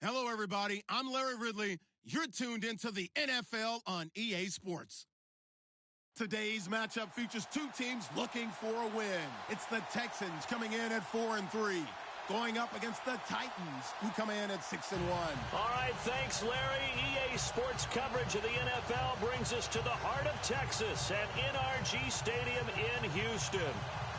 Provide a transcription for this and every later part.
Hello, everybody. I'm Larry Ridley. You're tuned into the NFL on EA Sports. Today's matchup features two teams looking for a win. It's the Texans coming in at 4-3, going up against the Titans, who come in at 6-1. All right, thanks, Larry. EA Sports coverage of the NFL brings us to the heart of Texas at NRG Stadium in Houston.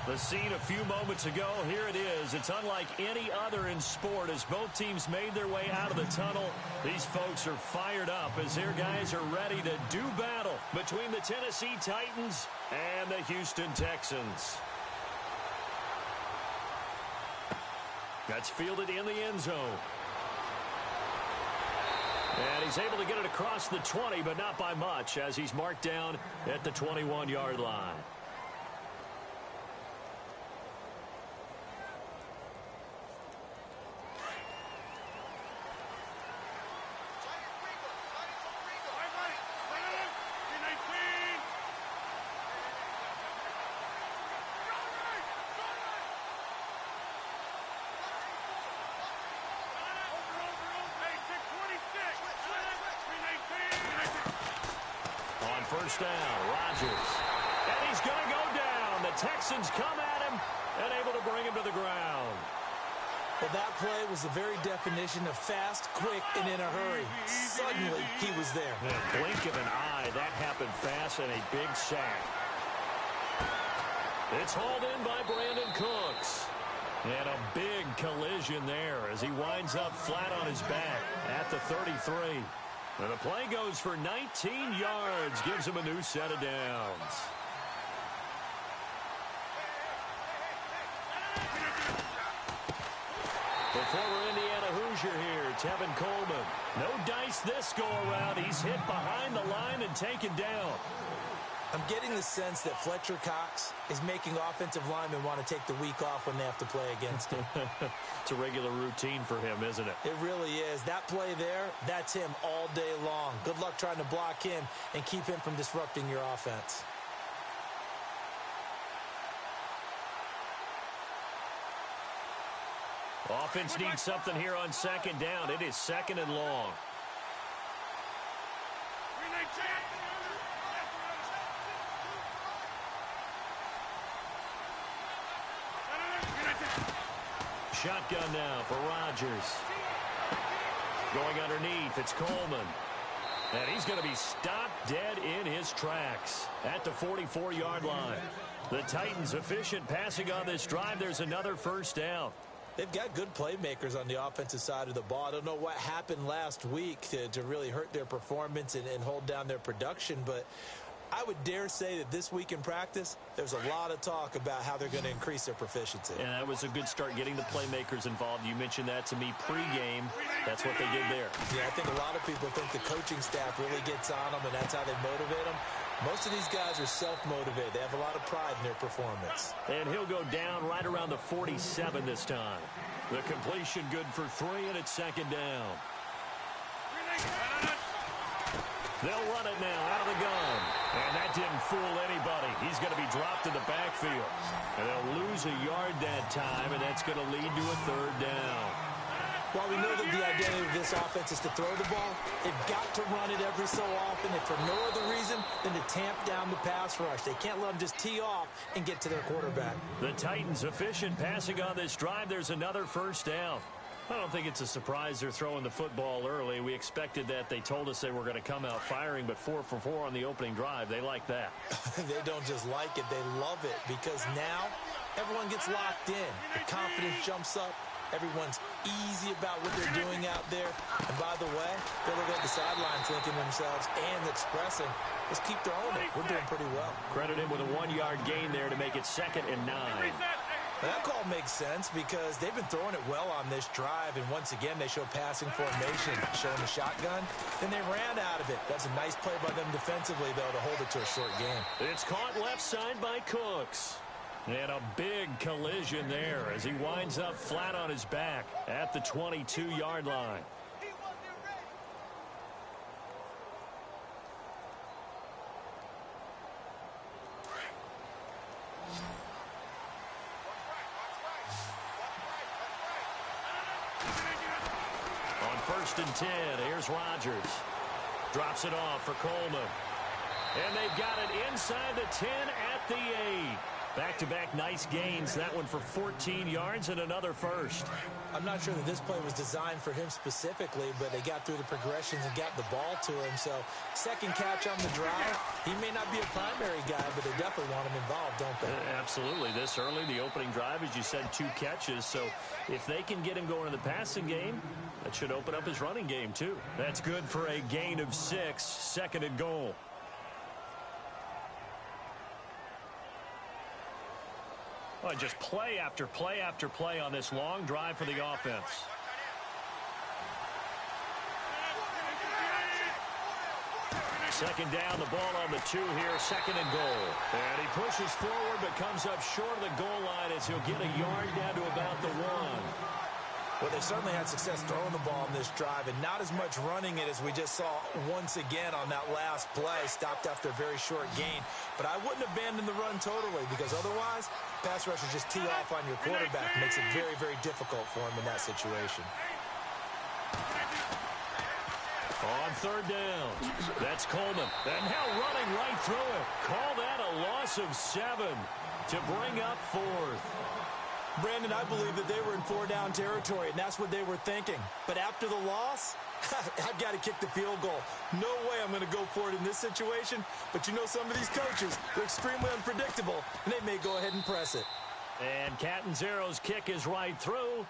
The scene a few moments ago, here it is. It's unlike any other in sport as both teams made their way out of the tunnel. These folks are fired up as their guys are ready to do battle between the Tennessee Titans and the Houston Texans. That's fielded in the end zone. And he's able to get it across the 20, but not by much as he's marked down at the 21-yard line. First down, Rodgers. And he's going to go down. The Texans come at him and able to bring him to the ground. Well, that play was the very definition of fast, quick, and in a hurry. Suddenly, he was there. In a blink of an eye, that happened fast and a big sack. It's hauled in by Brandon Cooks. And a big collision there as he winds up flat on his back at the 33. And the play goes for 19 yards, gives him a new set of downs. The former Indiana Hoosier here, Tevin Coleman. No dice this go-around. He's hit behind the line and taken down. I'm getting the sense that Fletcher Cox is making offensive linemen want to take the week off when they have to play against him. It's a regular routine for him, isn't it? It really is. That play there, that's him all day long. Good luck trying to block him and keep him from disrupting your offense. Offense needs something here on second down. It is second and long. Shotgun now for Rodgers. Going underneath, it's Coleman. And he's going to be stopped dead in his tracks at the 44-yard line. The Titans efficient passing on this drive. There's another first down. They've got good playmakers on the offensive side of the ball. I don't know what happened last week to really hurt their performance and hold down their production, but I would dare say that this week in practice, there's a lot of talk about how they're going to increase their proficiency. And that was a good start getting the playmakers involved. You mentioned that to me pregame. That's what they did there. Yeah, I think a lot of people think the coaching staff really gets on them, and that's how they motivate them. Most of these guys are self-motivated. They have a lot of pride in their performance. And he'll go down right around the 47 this time. The completion good for 3, and it's second down. They'll run it now out of the gun. And that didn't fool anybody. He's going to be dropped in the backfield. And they'll lose a yard that time, and that's going to lead to a third down. While we know that the identity of this offense is to throw the ball, they've got to run it every so often, if for no other reason than to tamp down the pass rush. They can't let them just tee off and get to their quarterback. The Titans efficient passing on this drive. There's another first down. I don't think it's a surprise they're throwing the football early. We expected that. They told us they were going to come out firing, but 4 for 4 on the opening drive. They like that. They don't just like it. They love it because now everyone gets locked in. The confidence jumps up. Everyone's easy about what they're doing out there. And by the way, they're looking at the sidelines thinking to themselves and expressing, let's keep throwing it. We're doing pretty well. Credit him with a 1-yard gain there to make it 2nd and 9. That call makes sense because they've been throwing it well on this drive, and once again they show passing formation, showing the shotgun. Then they ran out of it. That's a nice play by them defensively, though, to hold it to a short game. It's caught left side by Cooks. And a big collision there as he winds up flat on his back at the 22-yard line. 1st and 10. Here's Rodgers. Drops it off for Coleman. And they've got it inside the 10 at the 8. Back-to-back nice gains. That one for 14 yards and another first. I'm not sure that this play was designed for him specifically, but they got through the progressions and got the ball to him. So, second catch on the drive. He may not be a primary guy, but they definitely want him involved, don't they? Absolutely. This early, the opening drive, as you said, 2 catches. So, if they can get him going in the passing game, that should open up his running game, too. That's good for a gain of 6. 2nd and goal. Well, just play after play after play on this long drive for the offense. Second down, the ball on the 2 here, 2nd and goal. And he pushes forward but comes up short of the goal line as he'll get a yard down to about the 1. Well, they certainly had success throwing the ball in this drive and not as much running it as we just saw once again on that last play. Stopped after a very short gain. But I wouldn't abandon the run totally because otherwise, pass rushers just tee off on your quarterback. Makes it very, very difficult for him in that situation. On 3rd down, that's Coleman. And now running right through it. Call that a loss of 7 to bring up 4th. Brandon, I believe that they were in 4-down territory, and that's what they were thinking. But after the loss, I've got to kick the field goal. No way I'm going to go for it in this situation. But you know some of these coaches, they're extremely unpredictable, and they may go ahead and press it. And Catanzaro's kick is right through.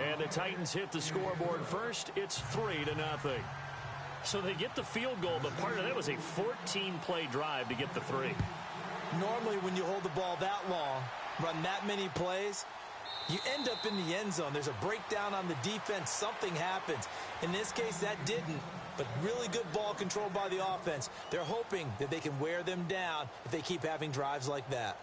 And the Titans hit the scoreboard first. It's 3-0. So they get the field goal, but part of that was a 14-play drive to get the 3. Normally, when you hold the ball that long, run that many plays, you end up in the end zone. There's a breakdown on the defense. Something happens. In this case, that didn't. But really good ball control by the offense. They're hoping that they can wear them down if they keep having drives like that.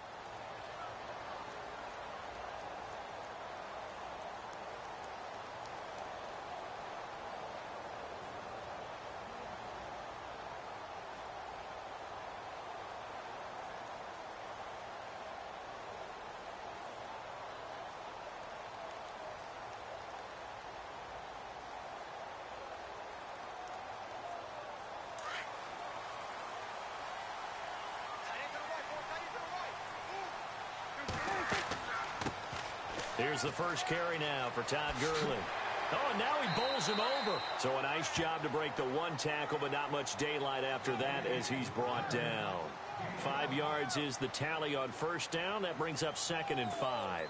Here's the first carry now for Todd Gurley. Oh, and now he bowls him over. So a nice job to break the 1 tackle, but not much daylight after that as he's brought down. 5 yards is the tally on 1st down. That brings up 2nd and 5.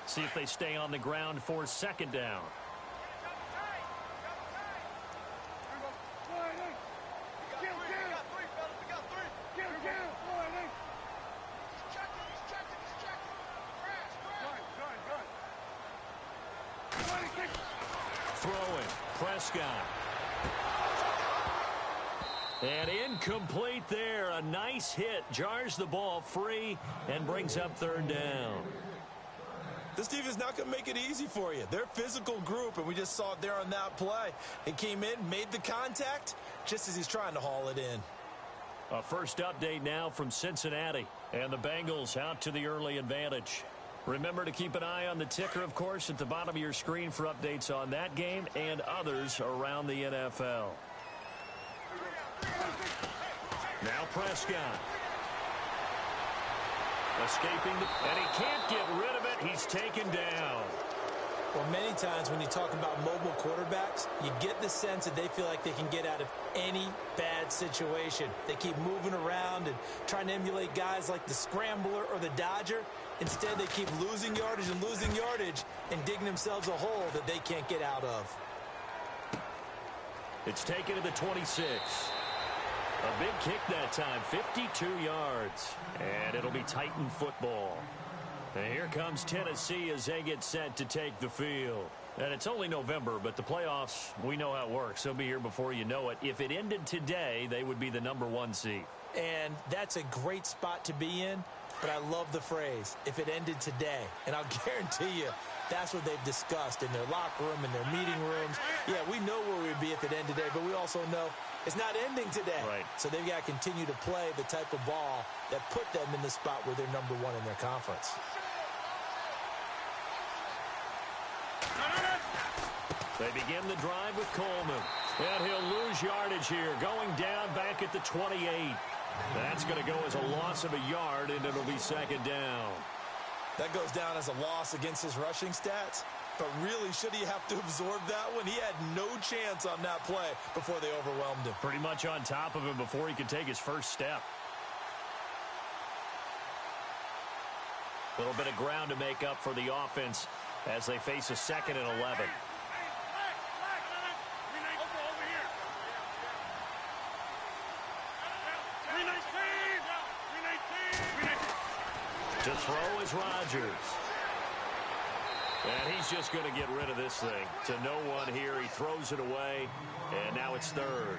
See if they stay on the ground for 2nd down. Throwing, Prescott. And incomplete there. A nice hit. Jars the ball free and brings up 3rd down. This team is not going to make it easy for you. They're a physical group, and we just saw it there on that play. He came in, made the contact, just as he's trying to haul it in. A first update now from Cincinnati. And the Bengals out to the early advantage. Remember to keep an eye on the ticker, of course, at the bottom of your screen for updates on that game and others around the NFL. Now Prescott. Escaping, and he can't get rid of it. He's taken down. Well, many times when you talk about mobile quarterbacks, you get the sense that they feel like they can get out of any bad situation. They keep moving around and trying to emulate guys like the Scrambler or the Dodger. Instead, they keep losing yardage and digging themselves a hole that they can't get out of. It's taken to the 26. A big kick that time, 52 yards. And it'll be Titan football. And here comes Tennessee as they get set to take the field. And it's only November, but the playoffs, we know how it works. They'll be here before you know it. If it ended today, they would be the #1 seed. And that's a great spot to be in. but I love the phrase, if it ended today. And I'll guarantee you, that's what they've discussed in their locker room, in their meeting rooms. Yeah, we know where we'd be if it ended today, but we also know it's not ending today. Right. So they've got to continue to play the type of ball that put them in the spot where they're number one in their conference. They begin the drive with Coleman. And he'll lose yardage here, going down back at the 28. That's going to go as a loss of a yard, and it'll be second down. That goes down as a loss against his rushing stats. But really, should he have to absorb that one? He had no chance on that play before they overwhelmed him. Pretty much on top of him before he could take his first step. A little bit of ground to make up for the offense as they face a 2nd and 11. To throw is Rodgers. And he's just going to get rid of this thing. To no one here. He throws it away. And now it's 3rd.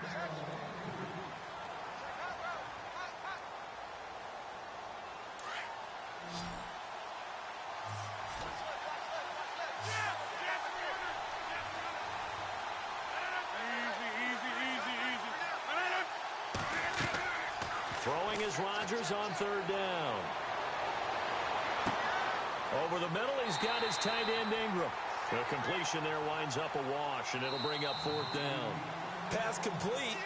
Throwing is Rodgers on 3rd down. Over the middle, he's got his tight end Ingram. The completion there winds up a wash, and it'll bring up 4th down. Pass complete,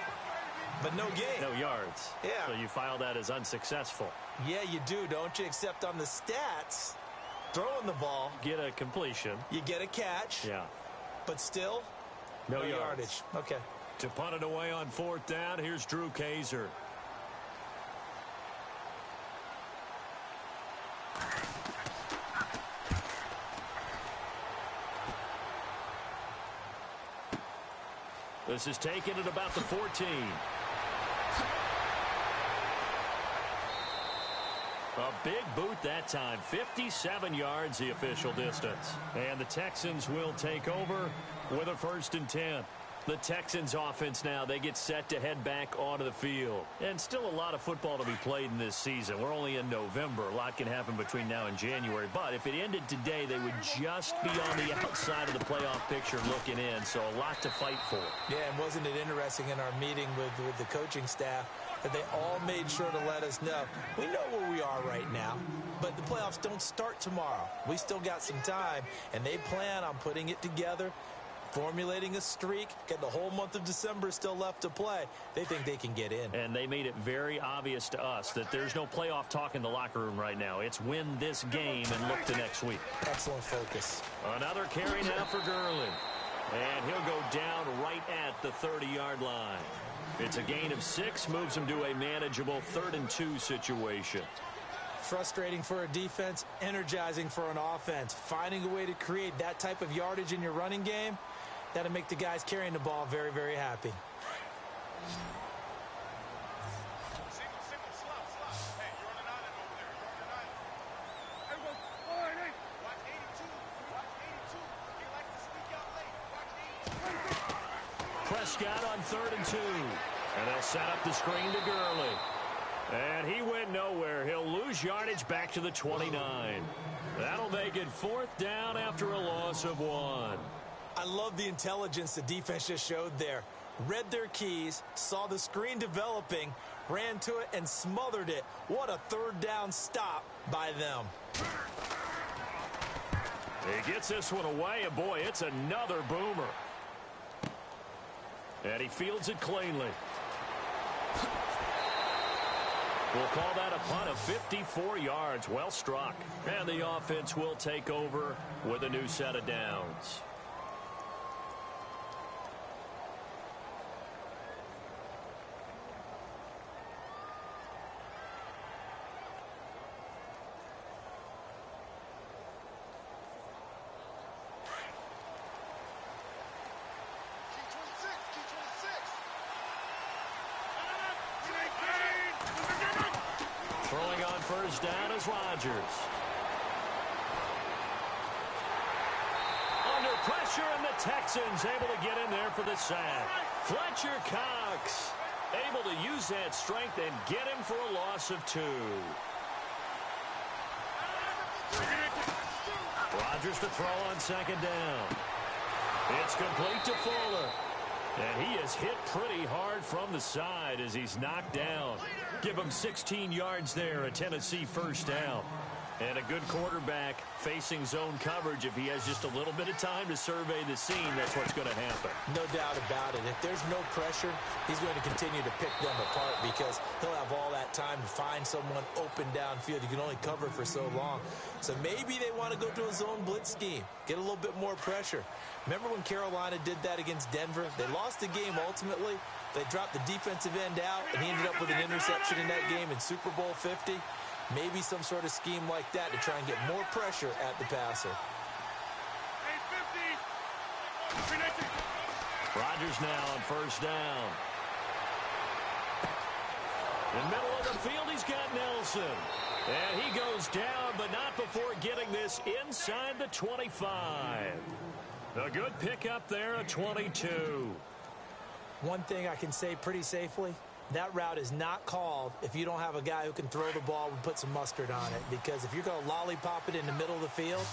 but no gain. No yards. Yeah. So you file that as unsuccessful. Yeah, you do, don't you? Except on the stats, throwing the ball. Get a completion. You get a catch. Yeah. But still, no yardage. Okay. To punt it away on 4th down, here's Drew Kaiser. This is taken at about the 14. A big boot that time. 57 yards the official distance. And the Texans will take over with a 1st and 10. The Texans offense now, they get set to head back onto the field. And still a lot of football to be played in this season. We're only in November. A lot can happen between now and January. But if it ended today, they would just be on the outside of the playoff picture looking in. So a lot to fight for. Yeah, and wasn't it interesting in our meeting with the coaching staff that they all made sure to let us know, we know where we are right now, but the playoffs don't start tomorrow. We still got some time, and they plan on putting it together, formulating a streak, get the whole month of December still left to play. They think they can get in. And they made it very obvious to us that there's no playoff talk in the locker room right now. It's win this game and look to next week. Excellent focus. Another carry now for Gurley. And he'll go down right at the 30-yard line. It's a gain of 6, moves him to a manageable 3rd and 2 situation. Frustrating for a defense, energizing for an offense. Finding a way to create that type of yardage in your running game, that'll make the guys carrying the ball very, very happy. Prescott on 3rd and 2. And they'll set up the screen to Gurley. And he went nowhere. He'll lose yardage back to the 29. That'll make it 4th down after a loss of 1. I love the intelligence the defense just showed there. Read their keys, saw the screen developing, ran to it, and smothered it. What a 3rd down stop by them. He gets this one away, and boy, it's another boomer. And he fields it cleanly. We'll call that a punt of 54 yards. Well struck. And the offense will take over with a new set of downs. Throwing on 1st down is Rodgers. Under pressure, and the Texans able to get in there for the sack. Fletcher Cox able to use that strength and get him for a loss of 2. Rodgers to throw on second down. It's complete to Fuller. And he is hit pretty hard from the side as he's knocked down. Give him 16 yards there, a Tennessee first down. And a good quarterback facing zone coverage. If he has just a little bit of time to survey the scene, that's what's going to happen. No doubt about it. If there's no pressure, he's going to continue to pick them apart because he'll have all that time to find someone open downfield. You can only cover for so long. So maybe they want to go to a zone blitz scheme, get a little bit more pressure. Remember when Carolina did that against Denver? They lost the game ultimately. They dropped the defensive end out, and he ended up with an interception in that game in Super Bowl 50. Maybe some sort of scheme like that to try and get more pressure at the passer. Rodgers now on first down. In the middle of the field, he's got Nelson. And he goes down, but not before getting this inside the 25. A good pickup there, a 22. One thing I can say pretty safely, that route is not called if you don't have a guy who can throw the ball and put some mustard on it. Because if you're going to lollipop it in the middle of the field,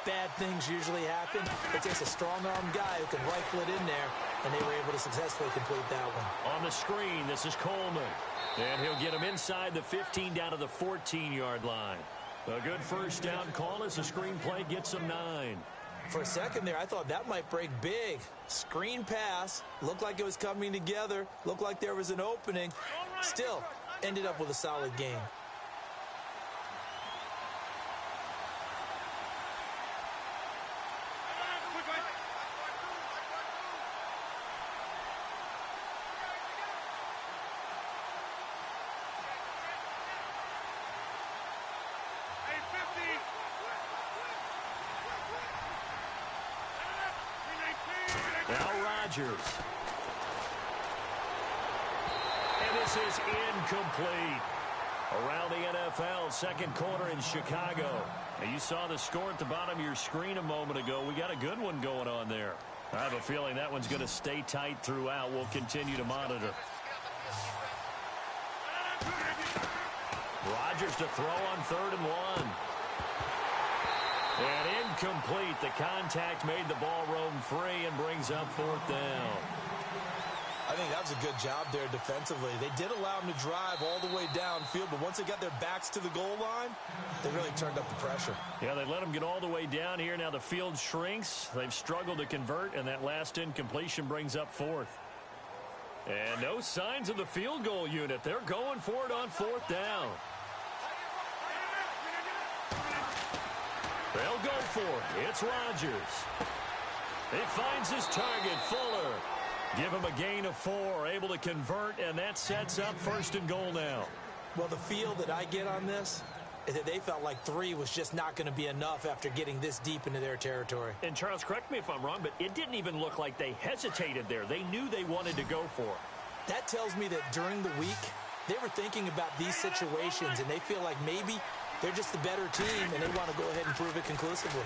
bad things usually happen. It takes a strong-arm guy who can rifle it in there, and they were able to successfully complete that one. On the screen, this is Coleman. And he'll get him inside the 15 down to the 14-yard line. A good first down call as the screen play gets him 9. For a second there, I thought that might break big. Screen pass, looked like it was coming together, looked like there was an opening. Still, ended up with a solid game. Now Rodgers. And this is incomplete. Around the NFL, second quarter in Chicago. Now you saw the score at the bottom of your screen a moment ago. We got a good one going on there. I have a feeling that one's going to stay tight throughout. We'll continue to monitor. Rodgers to throw on 3rd and 1. And incomplete. The contact made the ball roam free and brings up 4th down. I think that was a good job there defensively. They did allow them to drive all the way downfield, but once they got their backs to the goal line, they really turned up the pressure. Yeah, they let them get all the way down here. Now the field shrinks. They've struggled to convert, and that last incompletion brings up 4th. And no signs of the field goal unit. They're going for it on 4th down. They'll go for it. It's Rodgers. He finds his target, Fuller. Give him a gain of 4, able to convert, and that sets up 1st and goal now. Well, the feel that I get on this is that they felt like 3 was just not going to be enough after getting this deep into their territory. And Charles, correct me if I'm wrong, but it didn't even look like they hesitated there. They knew they wanted to go for it. That tells me that during the week, they were thinking about these situations, and they feel like maybe they're just the better team, and they want to go ahead and prove it conclusively.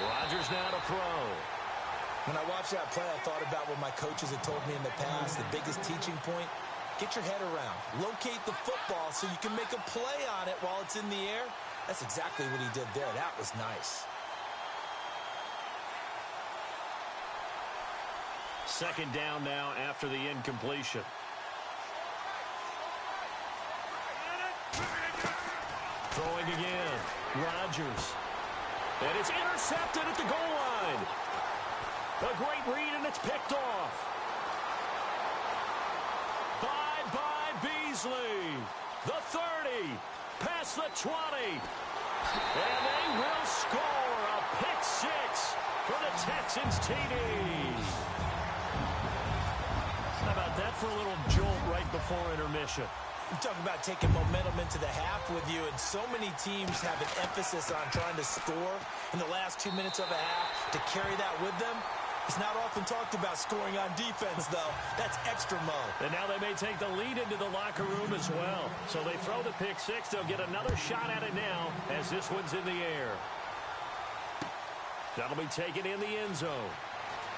Rodgers now to throw. When I watched that play, I thought about what my coaches had told me in the past. The biggest teaching point, get your head around. Locate the football so you can make a play on it while it's in the air. That's exactly what he did there. That was nice. Second down now after the incompletion. Throwing again. Rodgers. And it's intercepted at the goal line. A great read, and it's picked off. Bye-bye, Beasley. The 30. Past the 20. And they will score a pick-6 for the Texans TD. How about that for a little jolt right before intermission? You talk about taking momentum into the half with you, and so many teams have an emphasis on trying to score in the last 2 minutes of a half. To carry that with them, it's not often talked about scoring on defense, though. That's extra mode. And now they may take the lead into the locker room as well. So they throw the pick-6. They'll get another shot at it now as this one's in the air. That'll be taken in the end zone.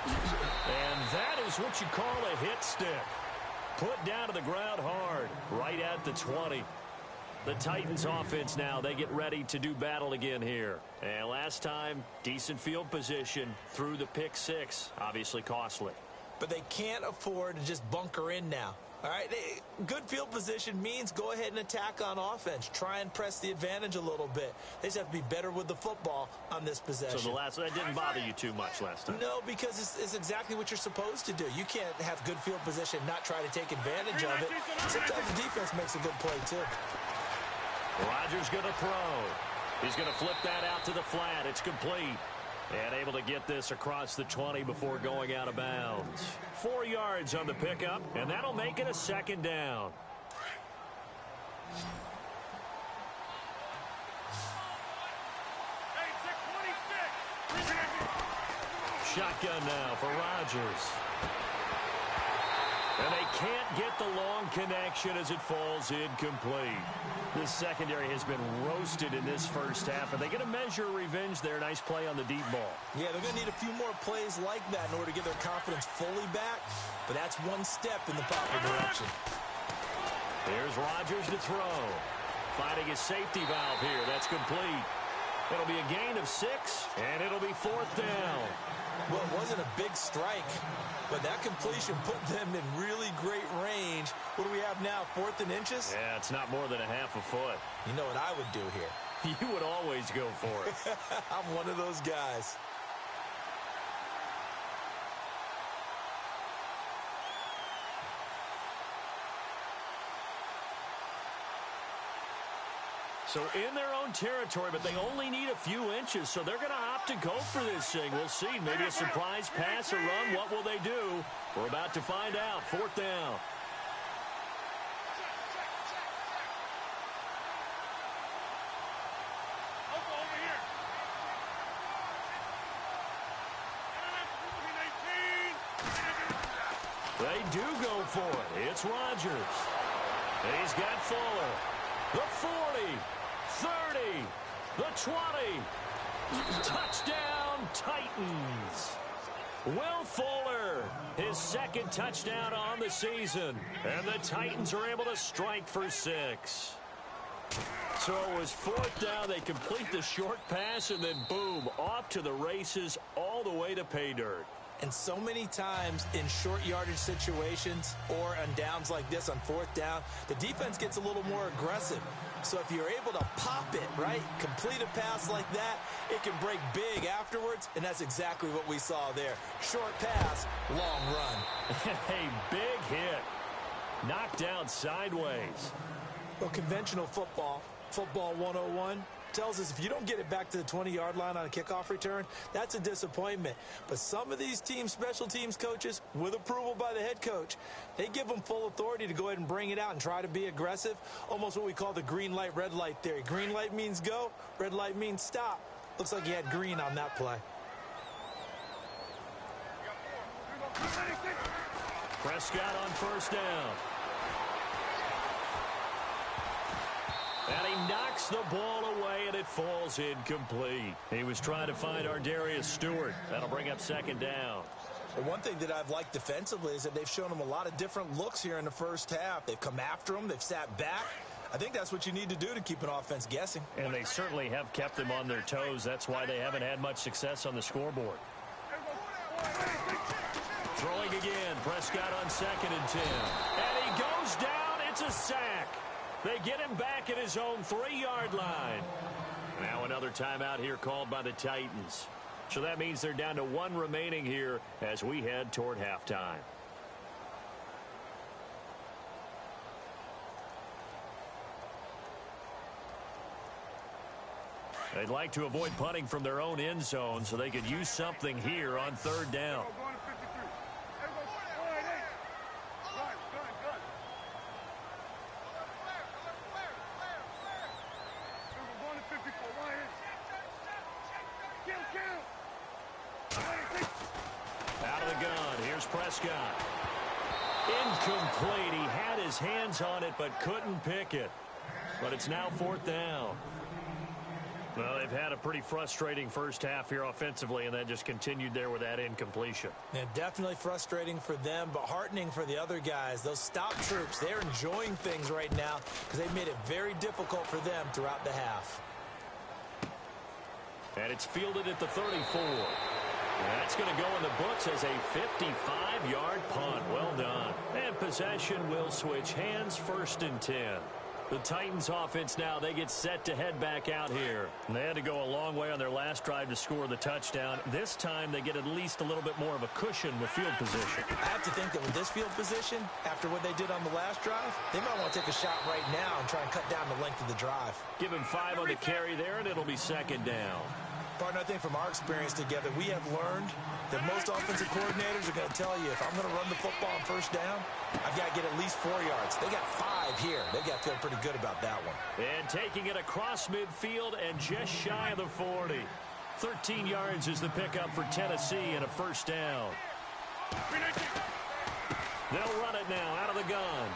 And that is what you call a hit stick. Put down to the ground hard, right at the 20. The Titans offense now, they get ready to do battle again here. And last time, decent field position through the pick six. Obviously costly. But they can't afford to just bunker in now. All right, good field position means go ahead and attack on offense. Try and press the advantage a little bit. They just have to be better with the football on this possession. So that didn't bother you too much last time? No, because it's exactly what you're supposed to do. You can't have good field position and not try to take advantage of it. Sometimes the defense makes a good play, too. Rodgers going to throw. He's going to flip that out to the flat. It's complete. And able to get this across the 20 before going out of bounds. 4 yards on the pickup, and that'll make it a second down. Shotgun now for Rodgers. And they can't get the long connection as it falls incomplete. This secondary has been roasted in this first half. Are they going to measure revenge there? Nice play on the deep ball. Yeah, they're going to need a few more plays like that in order to get their confidence fully back. But that's one step in the proper direction. Here's Rodgers to throw. Finding his safety valve here. That's complete. It'll be a gain of 6, and it'll be 4th down. Well, it wasn't a big strike, but that completion put them in really great range. What do we have now, 4th and inches? Yeah, it's not more than a half a foot. You know what I would do here? You would always go for it. I'm one of those guys. So in their own territory, but they only need a few inches, so they're going to opt to go for this thing. We'll see. Maybe a surprise pass or run. What will they do? We're about to find out. 4th down. They do go for it. It's Rodgers. He's got Fuller. The 40. 30, the 20, touchdown Titans. Will Fuller, his 2nd touchdown on the season, and the Titans are able to strike for 6. So it was 4th down. They complete the short pass, and then boom, off to the races all the way to pay dirt. And so many times in short yardage situations or on downs like this on 4th down, the defense gets a little more aggressive. So if you're able to pop it, right, complete a pass like that, it can break big afterwards, and that's exactly what we saw there. Short pass, long run. A big hit. Knocked down sideways. Well, conventional football 101, tells us if you don't get it back to the 20-yard line on a kickoff return, that's a disappointment. But some of these teams, special teams coaches, with approval by the head coach, they give them full authority to go ahead and bring it out and try to be aggressive, almost what we call the green light, red light theory. Green light means go, red light means stop. Looks like he had green on that play. Prescott on 1st down. And he knocks the ball away, and it falls incomplete. He was trying to find Ardarius Stewart. That'll bring up 2nd down. Well, one thing that I've liked defensively is that they've shown him a lot of different looks here in the first half. They've come after him. They've sat back. I think that's what you need to do to keep an offense guessing. And they certainly have kept them on their toes. That's why they haven't had much success on the scoreboard. Throwing again. Prescott on 2nd and 10. And he goes down. It's a sack. They get him back at his own 3-yard line. Now another timeout here called by the Titans. So that means they're down to 1 remaining here as we head toward halftime. They'd like to avoid punting from their own end zone so they could use something here on 3rd down. Out of the gun. Here's Prescott. Incomplete. He had his hands on it but couldn't pick it. But it's now 4th down. Well, they've had a pretty frustrating first half here offensively, and then just continued there with that incompletion. Yeah, definitely frustrating for them, but heartening for the other guys. Those stop troops, they're enjoying things right now because they've made it very difficult for them throughout the half. And it's fielded at the 34. That's going to go in the books as a 55-yard punt. Well done. And possession will switch hands, 1st and 10. The Titans offense now, they get set to head back out here. And they had to go a long way on their last drive to score the touchdown. This time they get at least a little bit more of a cushion with field position. I have to think that with this field position, after what they did on the last drive, they might want to take a shot right now and try and cut down the length of the drive. Give him 5 on the carry there, and it'll be 2nd down. Partner, I think from our experience together, we have learned that most offensive coordinators are going to tell you, if I'm going to run the football on 1st down, I've got to get at least 4 yards. They got 5 here. They got to feel pretty good about that one. And taking it across midfield and just shy of the 40. 13 yards is the pickup for Tennessee and a 1st down. They'll run it now out of the gun.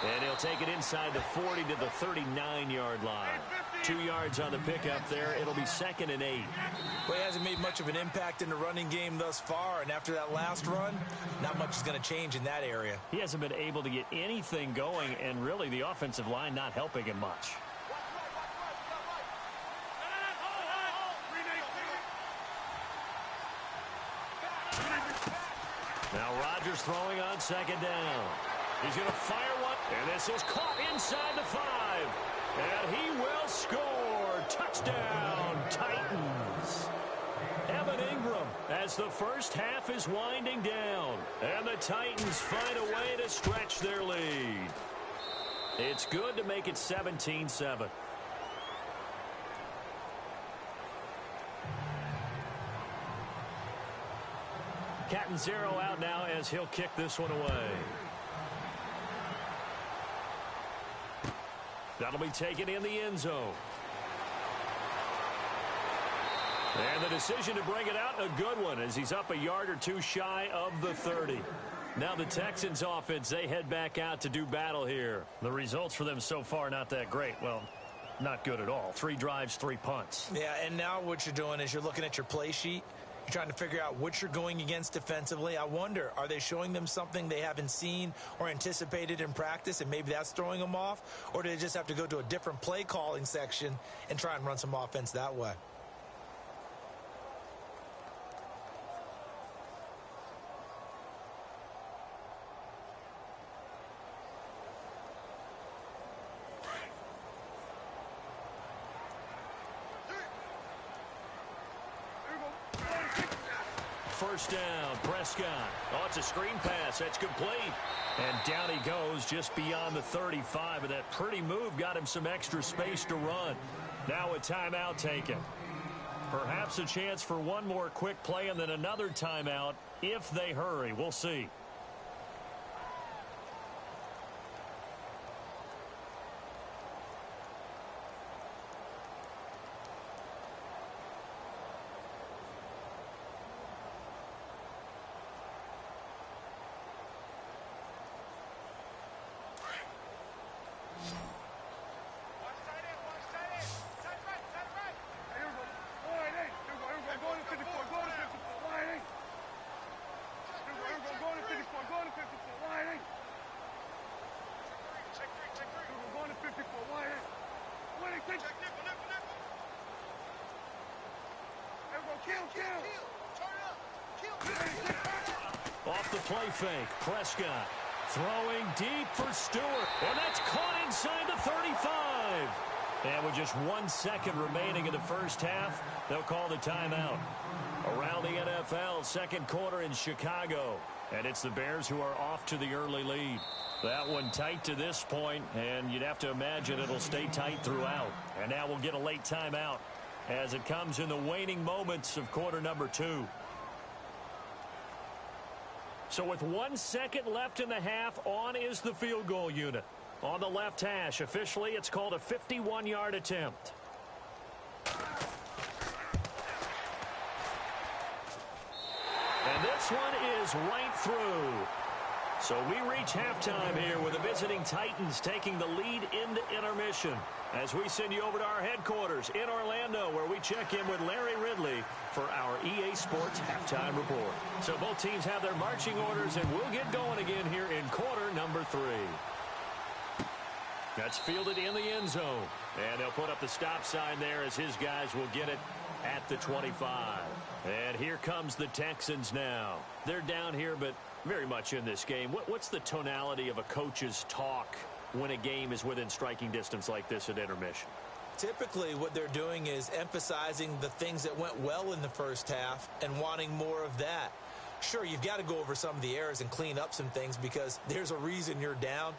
And he'll take it inside the 40 to the 39-yard line. 2 yards on the pickup there. It'll be 2nd and 8. Well, he hasn't made much of an impact in the running game thus far, and after that last run, not much is going to change in that area. He hasn't been able to get anything going, and really the offensive line not helping him much. Now Rodgers throwing on 2nd down. He's going to fire one, and this is caught inside the 5. And he will score. Touchdown, Titans. Evan Ingram as the first half is winding down. And the Titans find a way to stretch their lead. It's good to make it 17-7. Catanzaro out now as he'll kick this one away. That'll be taken in the end zone. And the decision to bring it out, a good one, as he's up a yard or 2 shy of the 30. Now the Texans offense, they head back out to do battle here. The results for them so far not that great. Well, not good at all. 3 drives, 3 punts. Yeah, and now what you're doing is you're looking at your play sheet. You're trying to figure out what you're going against defensively. I wonder, are they showing them something they haven't seen or anticipated in practice, and maybe that's throwing them off? Or do they just have to go to a different play calling section and try and run some offense that way? First down, Prescott. Oh, it's a screen pass. That's complete. And down he goes just beyond the 35. And that pretty move got him some extra space to run. Now a timeout taken. Perhaps a chance for one more quick play and then another timeout if they hurry. We'll see. Off the play fake, Prescott throwing deep for Stewart, and that's caught inside the 35. And with just 1 second remaining in the first half, they'll call the timeout. Around the NFL, second quarter in Chicago, and it's the Bears who are off to the early lead. That one tight to this point, and you'd have to imagine it'll stay tight throughout. And now we'll get a late timeout as it comes in the waning moments of quarter number 2. So with 1 second left in the half, on is the field goal unit. On the left hash, officially it's called a 51-yard attempt. And this one is right through. So we reach halftime here with the visiting Titans taking the lead into intermission. as we send you over to our headquarters in Orlando, where we check in with Larry Ridley for our EA Sports Halftime Report. So both teams have their marching orders, and we'll get going again here in quarter number 3. That's fielded in the end zone. And they'll put up the stop sign there as his guys will get it at the 25. And here comes the Texans now. They're down here, but very much in this game. What's the tonality of a coach's talk when a game is within striking distance like this at intermission? Typically, what they're doing is emphasizing the things that went well in the first half and wanting more of that. Sure, you've got to go over some of the errors and clean up some things because there's a reason you're down.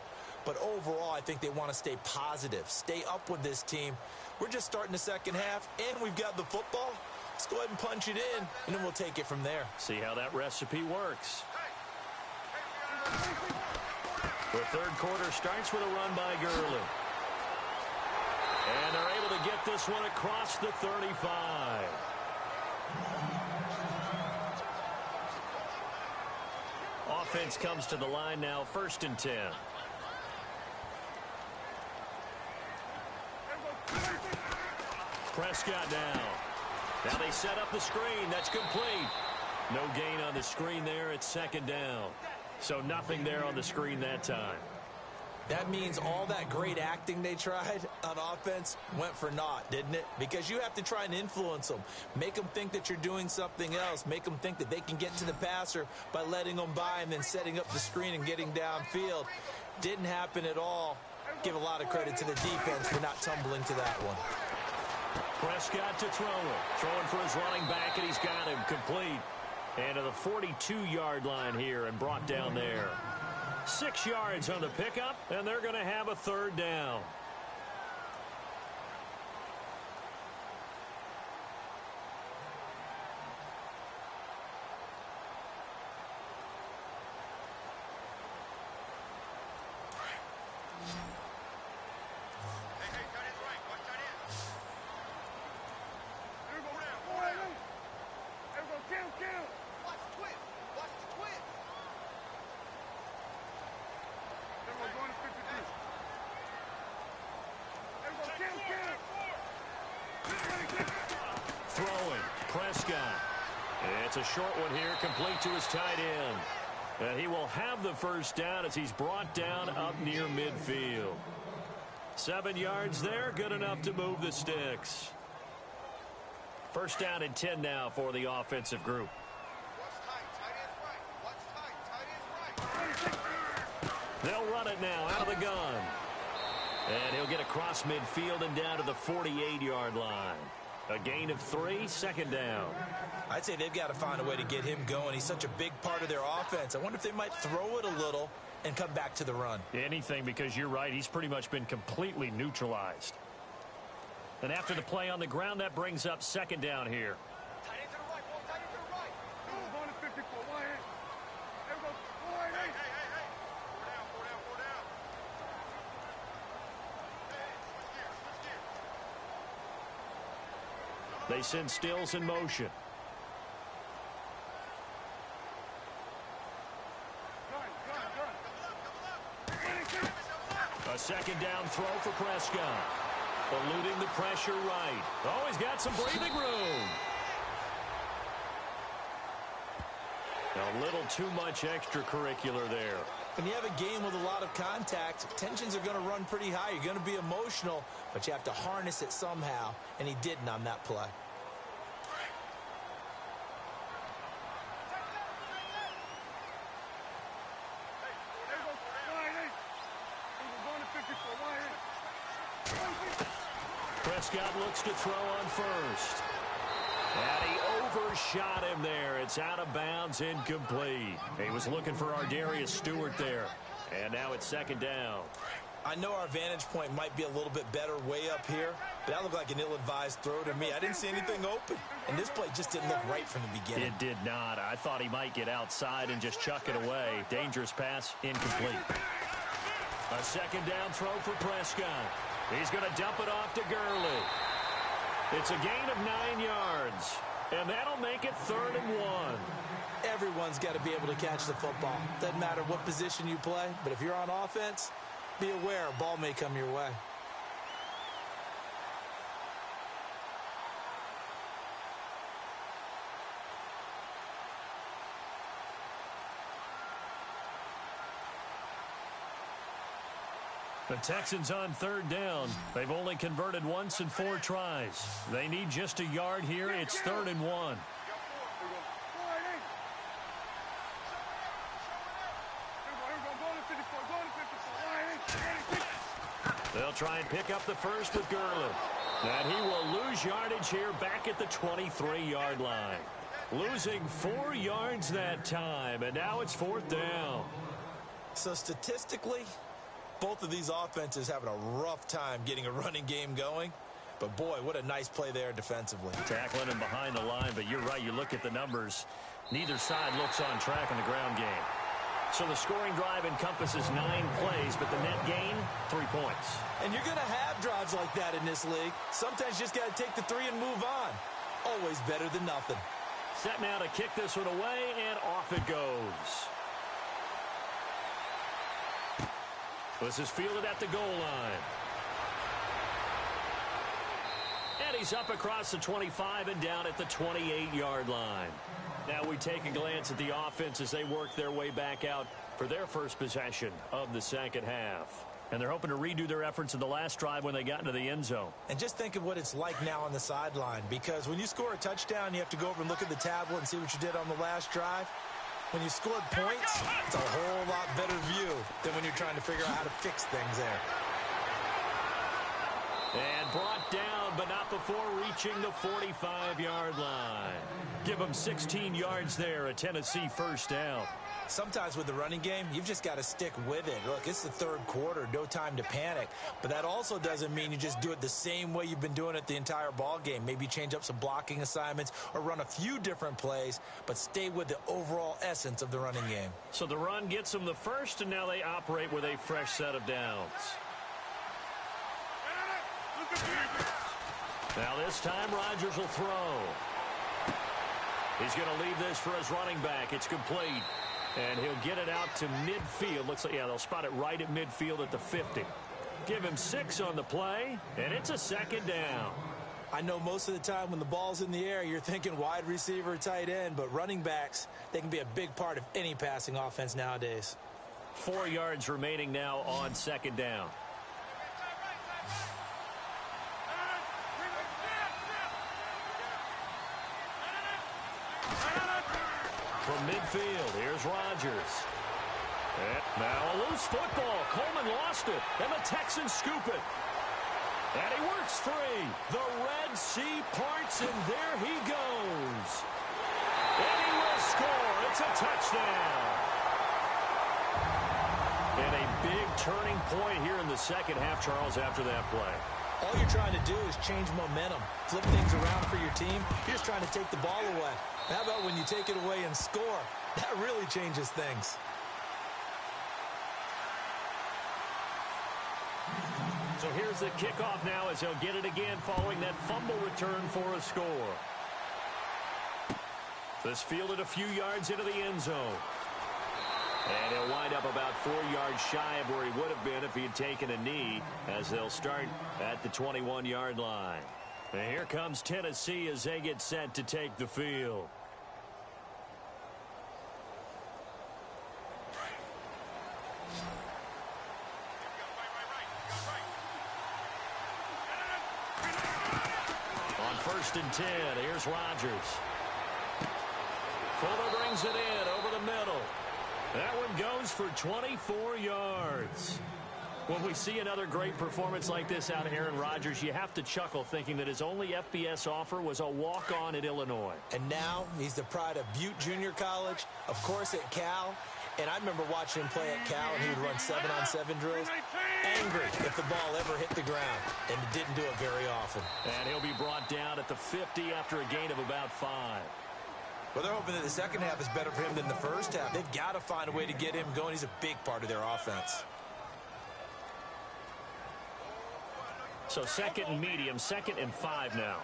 But overall, I think they want to stay positive, stay up with this team. We're just starting the second half, and we've got the football. Let's go ahead and punch it in, and then we'll take it from there. See how that recipe works. The third quarter starts with a run by Gurley. And they're able to get this one across the 35. Offense comes to the line now, 1st and 10. Prescott now. Now they set up the screen. That's complete. No gain on the screen there. It's 2nd down. So nothing there on the screen that time. That means all that great acting they tried on offense went for naught, didn't it? Because you have to try and influence them. Make them think that you're doing something else. Make them think that they can get to the passer by letting them by and then setting up the screen and getting downfield. Didn't happen at all. Give a lot of credit to the defense for not tumbling to that one. Prescott to throw it. Throwing for his running back, and he's got him complete. And to the 42-yard line here and brought down there. 6 yards on the pickup, and they're going to have a 3rd down. Throwing, Prescott. It's a short one here, complete to his tight end. And he will have the 1st down as he's brought down up near midfield. 7 yards there, good enough to move the sticks. 1st down and 10 now for the offensive group. They'll run it now out of the gun. And he'll get across midfield and down to the 48-yard line. A gain of 3, 2nd down. I'd say they've got to find a way to get him going. He's such a big part of their offense. I wonder if they might throw it a little and come back to the run. Anything, because you're right. He's pretty much been completely neutralized. And after the play on the ground, that brings up 2nd down here. They send Stills in motion. A 2nd down throw for Prescott. Eluding the pressure right. Oh, he's got some breathing room. A little too much extracurricular there. When you have a game with a lot of contact, tensions are going to run pretty high. You're going to be emotional, but you have to harness it somehow, and he didn't on that play. Prescott looks to throw on 1st. And he overshot him there. It's out of bounds, incomplete. He was looking for Ardarius Stewart there. And now it's 2nd down. I know our vantage point might be a little bit better way up here, but that looked like an ill-advised throw to me. I didn't see anything open. And this play just didn't look right from the beginning. It did not. I thought he might get outside and just chuck it away. Dangerous pass, incomplete. A 2nd down throw for Prescott. He's going to dump it off to Gurley. It's a gain of 9 yards, and that'll make it 3rd and 1. Everyone's got to be able to catch the football. Doesn't matter what position you play, but if you're on offense, be aware a ball may come your way. The Texans on third down. They've only converted once in 4 tries. They need just a yard here. It's 3rd and 1. They'll try and pick up the first with Gurley. And he will lose yardage here back at the 23-yard line. Losing 4 yards that time, and now it's 4th down. So statistically, both of these offenses having a rough time getting a running game going. But, boy, what a nice play there defensively. Tackling him behind the line, but you're right. You look at the numbers. Neither side looks on track in the ground game. So the scoring drive encompasses 9 plays, but the net gain, 3 points. And you're going to have drives like that in this league. Sometimes you just got to take the 3 and move on. Always better than nothing. Set now to kick this one away, and off it goes. This is fielded at the goal line. And he's up across the 25 and down at the 28-yard line. Now we take a glance at the offense as they work their way back out for their first possession of the second half. And they're hoping to redo their efforts in the last drive when they got into the end zone. And just think of what it's like now on the sideline, because when you score a touchdown, you have to go over and look at the tablet and see what you did on the last drive. When you scored points, it's a whole lot better view than when you're trying to figure out how to fix things there. And brought down, but not before reaching the 45-yard line. Give them 16 yards there, a Tennessee first down. Sometimes with the running game, you've just got to stick with it. Look, it's the 3rd quarter, no time to panic. But that also doesn't mean you just do it the same way you've been doing it the entire ball game. Maybe change up some blocking assignments or run a few different plays, but stay with the overall essence of the running game. So the run gets them the first, and now they operate with a fresh set of downs. Now this time, Rodgers will throw. He's going to leave this for his running back. It's complete. And he'll get it out to midfield. Looks like, yeah, they'll spot it right at midfield at the 50. Give him 6 on the play, and it's a 2nd down. I know most of the time when the ball's in the air, you're thinking wide receiver, tight end, but running backs, they can be a big part of any passing offense nowadays. 4 yards remaining now on 2nd down. From midfield, here's Rodgers. And now a loose football. Coleman lost it, and the Texans scoop it. And he works free. The Red Sea parts, and there he goes. And he will score. It's a touchdown. And a big turning point here in the second half, Charles, after that play. All you're trying to do is change momentum, flip things around for your team. You're just trying to take the ball away. How about when you take it away and score? That really changes things. So here's the kickoff now as they'll get it again following that fumble return for a score. This fielded a few yards into the end zone. And he'll wind up about 4 yards shy of where he would have been if he had taken a knee, as they'll start at the 21-yard line. And here comes Tennessee as they get set to take the field. On 1st and 10, here's Rodgers. Fuller brings it in over the middle. That one goes for 24 yards. When we see another great performance like this out of Aaron Rodgers, you have to chuckle thinking that his only FBS offer was a walk-on at Illinois. And now he's the pride of Butte Junior College, of course at Cal. And I remember watching him play at Cal, and he would run 7-on-7 drills. Angry if the ball ever hit the ground, and he didn't do it very often. And he'll be brought down at the 50 after a gain of about 5. Well, they're hoping that the second half is better for him than the first half. They've got to find a way to get him going. He's a big part of their offense. So 2nd and medium, 2nd and 5 now.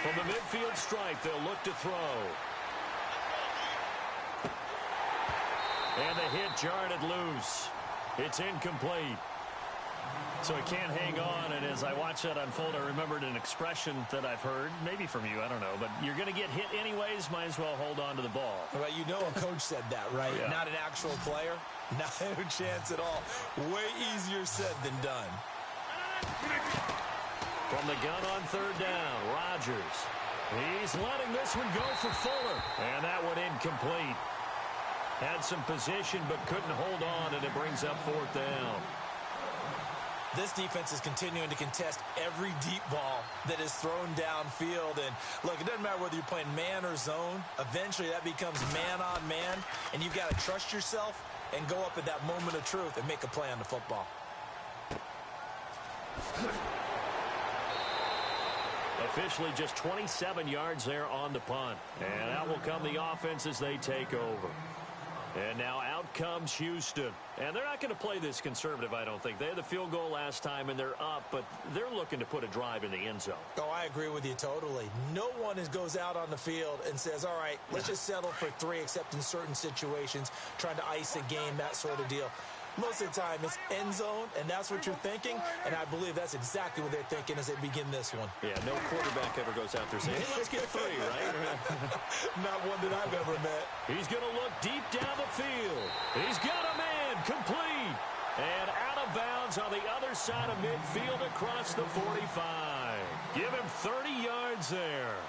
From the midfield stripe, they'll look to throw. And the hit jarred it loose. It's incomplete. So he can't hang on, and as As I watch that unfold, I remembered an expression that I've heard, maybe from you, I don't know, but you're going to get hit anyways, might as well hold on to the ball. Well, you know a coach said that, right? Yeah. Not an actual player. Not a chance at all. Way easier said than done. From the gun on third down, Rodgers. He's letting this one go for Fuller, and that one incomplete. Had some position but couldn't hold on, and it brings up fourth down. This defense is continuing to contest every deep ball that is thrown downfield. And, look, it doesn't matter whether you're playing man or zone. Eventually, that becomes man on man, and you've got to trust yourself and go up at that moment of truth and make a play on the football. Officially just 27 yards there on the punt. And out will come the offense as they take over. And now out comes Houston. And they're not going to play this conservative, I don't think. They had the field goal last time, and they're up, but they're looking to put a drive in the end zone. Oh, I agree with you totally. No one goes out on the field and says, all right, let's just settle for 3, except in certain situations, trying to ice a game, that sort of deal. Most of the time, it's end zone, and that's what you're thinking, and I believe that's exactly what they're thinking as they begin this one. Yeah, no quarterback ever goes out there saying, hey, let's get 3, right? Not one that I've ever met. He's going to look deep down the field. He's got a man, complete, and out of bounds on the other side of midfield across the 45. Give him 30 yards there.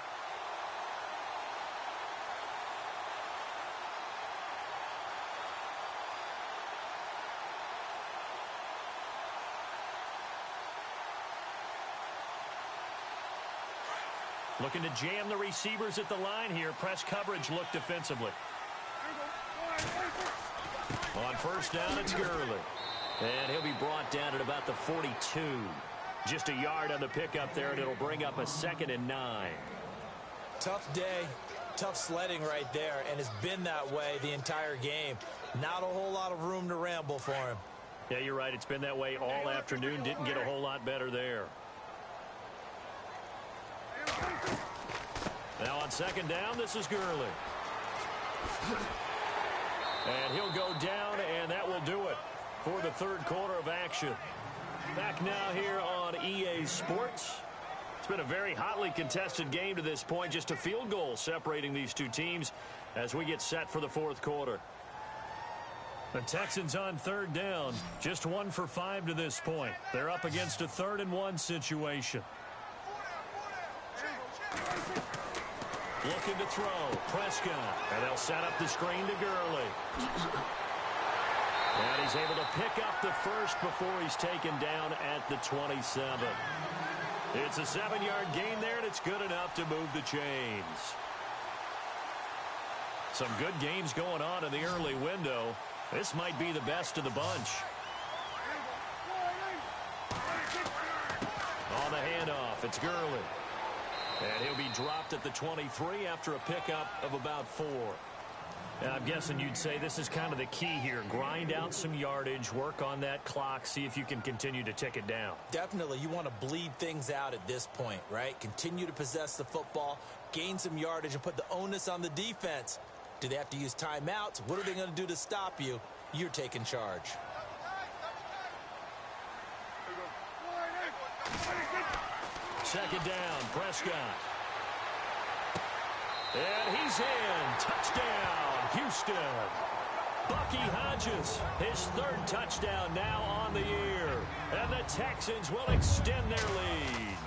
Looking to jam the receivers at the line here. Press coverage look defensively. On first down, it's Gurley. And he'll be brought down at about the 42. Just a yard on the pickup there, and it'll bring up a 2nd and 9. Tough day, tough sledding right there, and it's been that way the entire game. Not a whole lot of room to ramble for him. Yeah, you're right. It's been that way all afternoon. Didn't get a whole lot better there. Now on second down, this is Gurley. And he'll go down, and that will do it for the third quarter of action. Back now here on EA Sports. It's been a very hotly contested game to this point. Just a field goal separating these two teams as we get set for the fourth quarter. The Texans on third down. Just 1 for 5 to this point. They're up against a 3rd and 1 situation. Looking to throw. Prescott. And they'll set up the screen to Gurley. And he's able to pick up the first before he's taken down at the 27. It's a 7-yard gain there, and it's good enough to move the chains. Some good games going on in the early window. This might be the best of the bunch. On the handoff, it's Gurley. And he'll be dropped at the 23 after a pickup of about 4. And I'm guessing you'd say this is kind of the key here. Grind out some yardage, work on that clock, see if you can continue to tick it down. Definitely. You want to bleed things out at this point, right? Continue to possess the football, gain some yardage, and put the onus on the defense. Do they have to use timeouts? What are they going to do to stop you? You're taking charge. Second down, Prescott. And he's in. Touchdown, Houston. Bucky Hodges, his 3rd touchdown now on the year. And the Texans will extend their lead.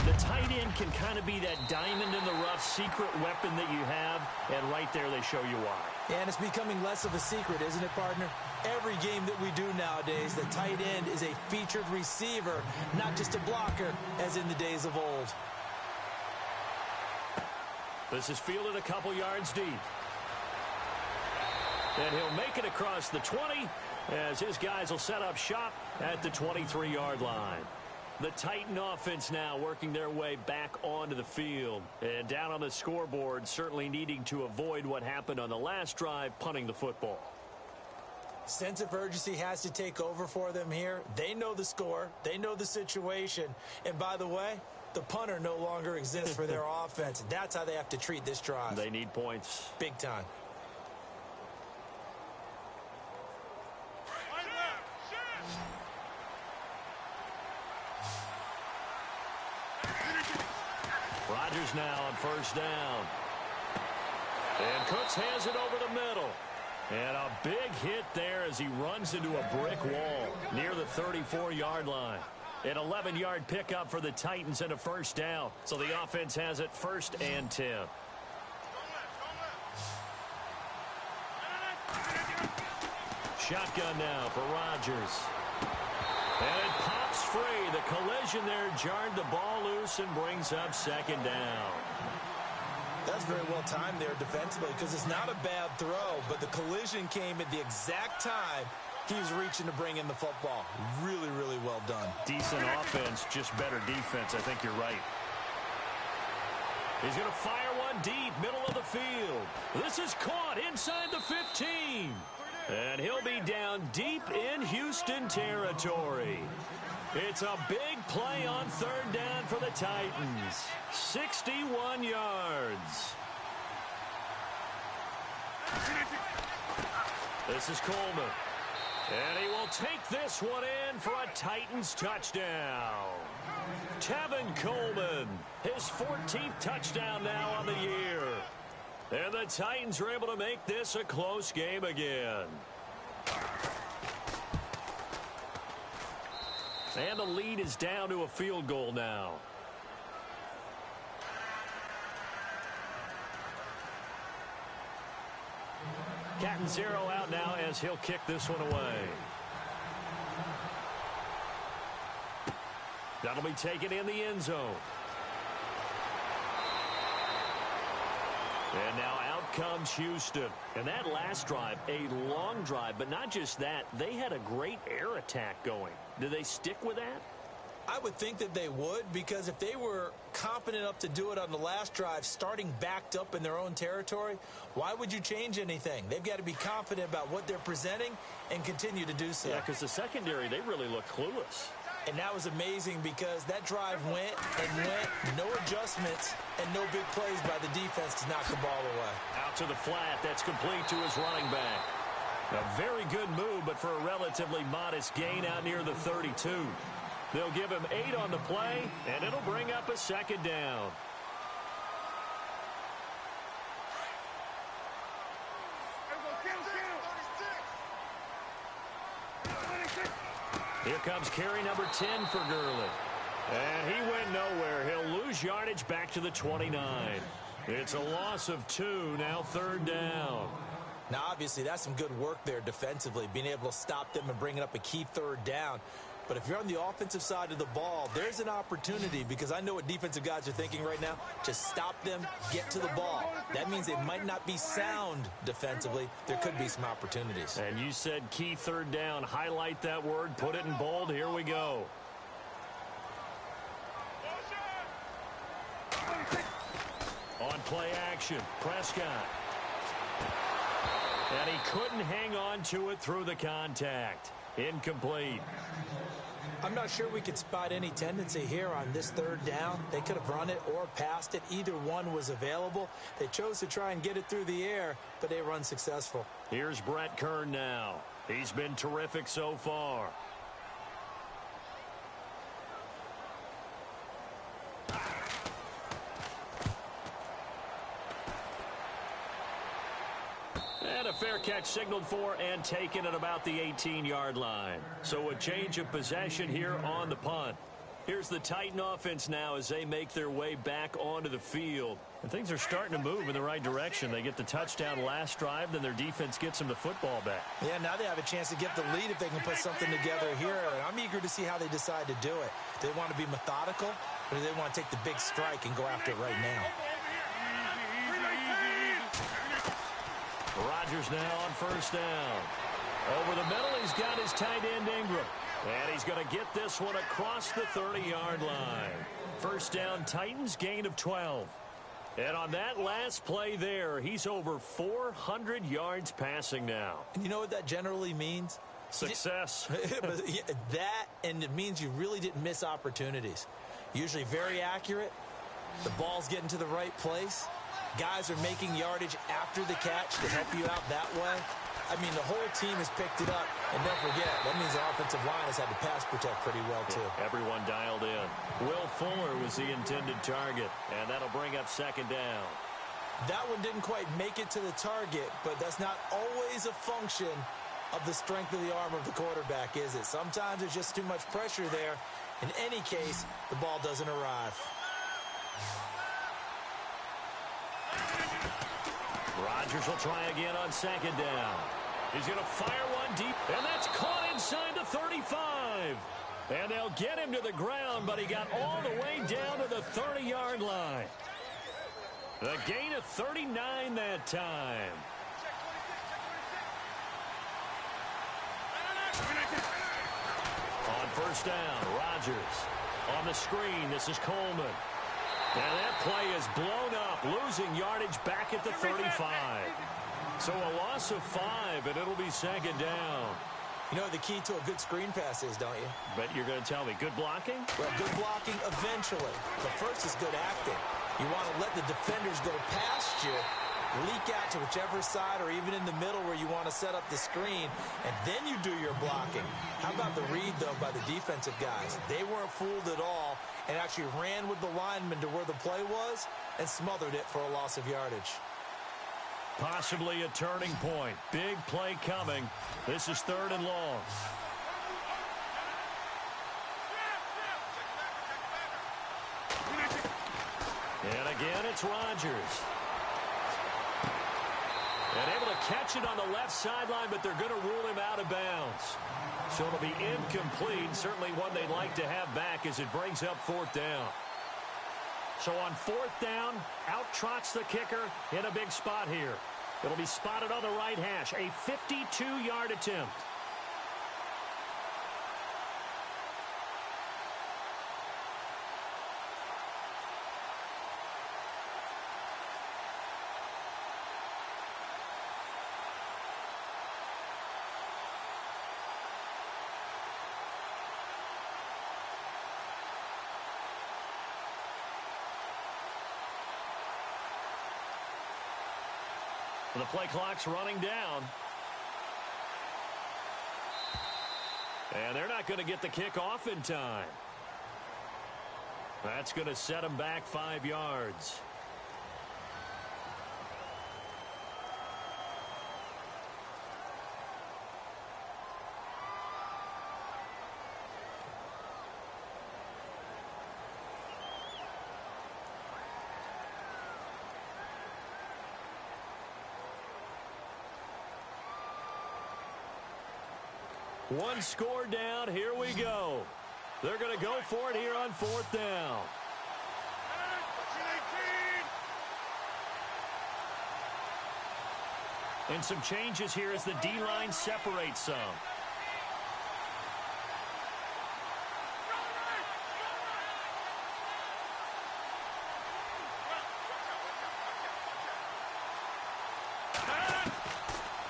The tight end can kind of be that diamond in the rough secret weapon that you have, and right there they show you why. And it's becoming less of a secret, isn't it, partner? Every game that we do nowadays, the tight end is a featured receiver, not just a blocker, as in the days of old. This is fielded a couple yards deep. And he'll make it across the 20 as his guys will set up shop at the 23-yard line. The Titan offense now working their way back onto the field. And down on the scoreboard, certainly needing to avoid what happened on the last drive, punting the football. Sense of urgency has to take over for them here. They know the score. They know the situation. And by the way, the punter no longer exists for their offense. That's how they have to treat this drive. They need points. Big time. Here's now on first down. And Cooks has it over the middle. And a big hit there as he runs into a brick wall near the 34-yard line. An 11-yard pickup for the Titans and a first down. So the offense has it 1st and 10. Shotgun now for Rodgers. And it pops free. The collision there jarred the ball loose and brings up 2nd down. That's very well timed there defensively because it's not a bad throw, but the collision came at the exact time he was reaching to bring in the football. Really, really well done. Decent offense, just better defense. I think you're right. He's going to fire one deep, middle of the field. This is caught inside the 15. And he'll be down deep in Houston territory. It's a big play on 3rd down for the Titans. 61 yards. This is Coleman. And he will take this one in for a Titans touchdown. Tevin Coleman, his 14th touchdown now on the year. And the Titans are able to make this a close game again. And the lead is down to a field goal now. Cat and 0 out now as he'll kick this one away. That'll be taken in the end zone. And now out comes Houston. And that last drive, a long drive, but not just that, they had a great air attack going. Do they stick with that? I would think that they would, because if they were competent enough to do it on the last drive, starting backed up in their own territory, why would you change anything? They've got to be confident about what they're presenting and continue to do so. Yeah, because the secondary, they really look clueless. And that was amazing because that drive went and went, no adjustments, and no big plays by the defense to knock the ball away. Out to the flat, that's complete to his running back. A very good move, but for a relatively modest gain out near the 32. They'll give him 8 on the play, and it'll bring up a 2nd down. Here comes carry number 10 for Gurley. And he went nowhere. He'll lose yardage back to the 29. It's a loss of 2, now 3rd down. Now, obviously, that's some good work there defensively, being able to stop them and bringing up a key 3rd down. But if you're on the offensive side of the ball, there's an opportunity, because I know what defensive guys are thinking right now. Just stop them, get to the ball. That means they might not be sound defensively. There could be some opportunities. And you said key 3rd down. Highlight that word, put it in bold. Here we go. On play action, Prescott. And he couldn't hang on to it through the contact. Incomplete. I'm not sure we could spot any tendency here on this 3rd down. They could have run it or passed it. Either one was available. They chose to try and get it through the air, but they were unsuccessful. Here's Brett Kern now. He's been terrific so far. And a fair catch signaled for and taken at about the 18-yard line. So a change of possession here on the punt. Here's the Titan offense now as they make their way back onto the field. And things are starting to move in the right direction. They get the touchdown last drive, then their defense gets them the football back. Yeah, now they have a chance to get the lead if they can put something together here. And I'm eager to see how they decide to do it. Do they want to be methodical, or do they want to take the big strike and go after it right now? Rodgers now on first down. Over the middle, he's got his tight end Ingram. And he's going to get this one across the 30-yard line. First down, Titans, gain of 12. And on that last play there, he's over 400 yards passing now. And you know what that generally means? Success. That, and it means you really didn't miss opportunities. Usually very accurate. The ball's getting to the right place. Guys are making yardage after the catch to help you out that way. I mean, the whole team has picked it up. And don't forget, that means the offensive line has had to pass protect pretty well, too. Everyone dialed in. Will Fuller was the intended target, and that'll bring up second down. That one didn't quite make it to the target, but that's not always a function of the strength of the arm of the quarterback, is it? Sometimes there's just too much pressure there. In any case, the ball doesn't arrive. Rodgers will try again on second down. He's going to fire one deep, and that's caught inside the 35. And they'll get him to the ground, but he got all the way down to the 30-yard line. The gain of 39 that time. On first down, Rodgers. On the screen, this is Coleman. And that play is blown up, losing yardage back at the 35. So a loss of 5, and it'll be second down. You know what the key to a good screen pass is, don't you? Bet you're going to tell me. Good blocking? Well, good blocking eventually. But first is good acting. You want to let the defenders go past you, leak out to whichever side or even in the middle where you want to set up the screen, and then you do your blocking. How about the read, though, by the defensive guys? They weren't fooled at all and actually ran with the lineman to where the play was and smothered it for a loss of yardage. Possibly a turning point. Big play coming. This is third and long. And again, it's Rodgers. And able to catch it on the left sideline, but they're going to rule him out of bounds. So it'll be incomplete. Certainly one they'd like to have back as it brings up fourth down. So on fourth down, out trots the kicker in a big spot here. It'll be spotted on the right hash. A 52-yard attempt. The play clock's running down. And they're not going to get the kick off in time. That's going to set them back 5 yards. One score down. Here we go. They're going to go for it here on fourth down. And some changes here as the D-line separates some.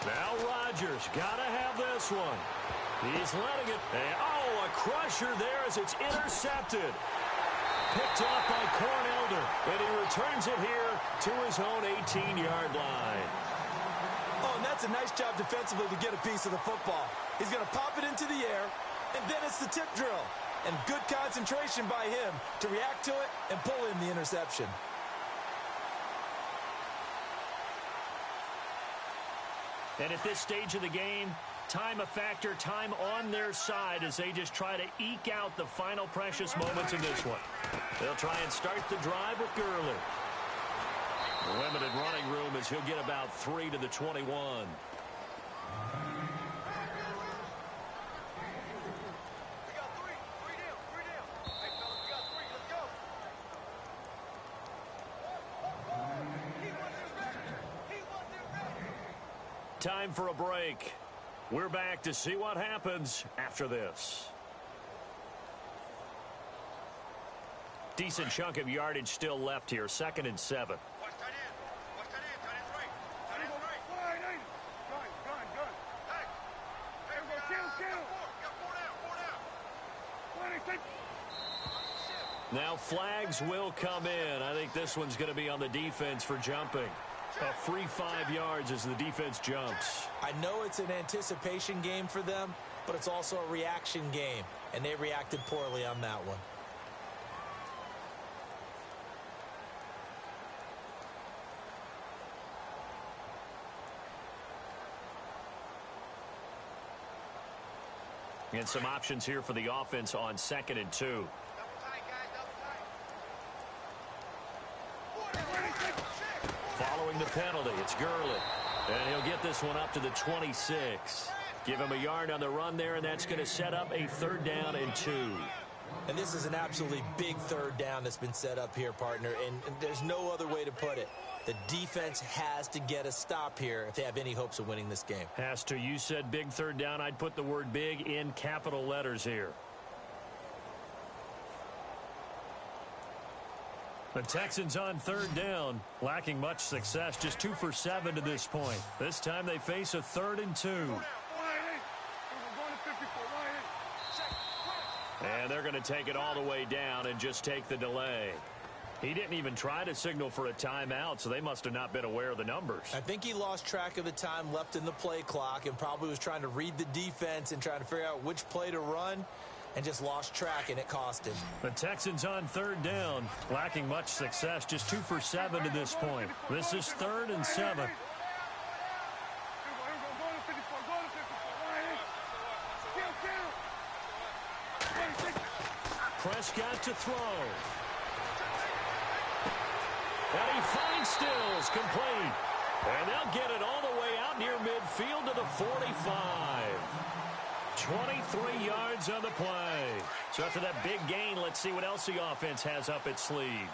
Now Rodgers got to have this one. He's letting it. Oh, a crusher there as it's intercepted. Picked off by Cornelder. And he returns it here to his own 18-yard line. Oh, and that's a nice job defensively to get a piece of the football. He's going to pop it into the air, and then it's the tip drill. And good concentration by him to react to it and pull in the interception. And at this stage of the game, time a factor, time on their side as they just try to eke out the final precious moments in this one. They'll try and start the drive with Gurley. Limited running room as he'll get about 3 to the 21. Time for a break. We're back to see what happens after this. Decent chunk of yardage still left here. 2nd and 7. Now flags will come in. I think this one's going to be on the defense for jumping. A free 5 yards as the defense jumps. I know it's an anticipation game for them, but it's also a reaction game, and they reacted poorly on that one. And some options here for the offense on 2nd and 2. Following the penalty, it's Gurley. And he'll get this one up to the 26. Give him a yard on the run there, and that's going to set up a 3rd down and 2. And this is an absolutely big 3rd down that's been set up here, partner, and there's no other way to put it. The defense has to get a stop here if they have any hopes of winning this game. Has to. You said big 3rd down. I'd put the word big in capital letters here. The Texans on 3rd down, lacking much success, just 2 for 7 to this point. This time they face a 3rd and 2. And they're going to take it all the way down and just take the delay. He didn't even try to signal for a timeout, so they must have not been aware of the numbers. I think he lost track of the time left in the play clock and probably was trying to read the defense and trying to figure out which play to run, and just lost track, and it cost him. The Texans on 3rd down, lacking much success, just 2 for 7 to this point. This is 3rd and 7. Prescott to throw. And he finds Stills, complete. And they'll get it all the way out near midfield to the 45. 23 yards on the play. So after that big gain, let's see what else the offense has up its sleeve.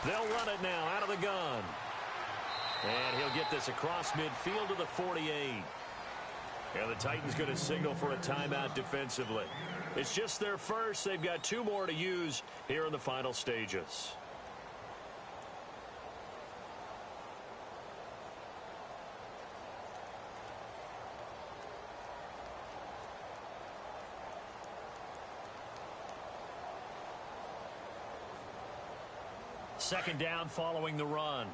They'll run it now out of the gun. And he'll get this across midfield to the 48. And the Titans going to signal for a timeout defensively. It's just their first. They've got 2 more to use here in the final stages. Second down following the run.